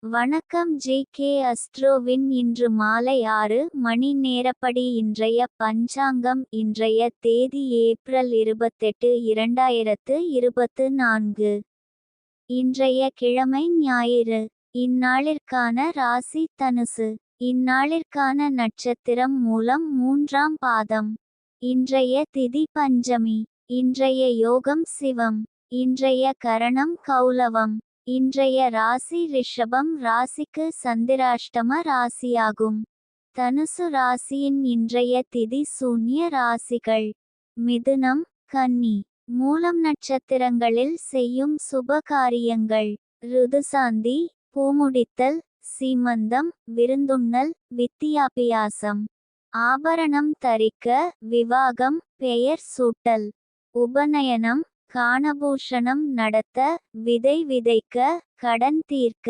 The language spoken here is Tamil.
வணக்கம் ஜே.கே. அஸ்ட்ரோவின் இன்று மாலை 6 மணி நேரப்படி இன்றைய பஞ்சாங்கம். இன்றைய தேதி ஏப்ரல் 28, 2024. இன்றைய கிழமை ஞாயிறு. இந்நாளிற்கான ராசி தனுசு. இந்நாளிற்கான நட்சத்திரம் மூலம் 3ஆம் பாதம். இன்றைய திதி பஞ்சமி. இன்றைய யோகம் சிவம். இன்றைய கரணம் கௌலவம். இன்றைய ராசி ரிஷபம் ராசிக்கு சந்திராஷ்டம ராசியாகும். தனுசு ராசியின் இன்றைய திதி சூன்ய ராசிகள்: மிதுனம், கன்னி. மூலம் நட்சத்திரங்களில் செய்யும் சுப காரியங்கள்: ருதுசாந்தி, பூமுடித்தல், சீமந்தம், விருந்துண்ணல், வித்தியாபியாசம். ஆபரணம் தரிக்க, விவாகம், பெயர் சூட்டல். உபநயனம், காணபூஷணம் நடத்த, விதை விதைக்க, கடன் தீர்க்க.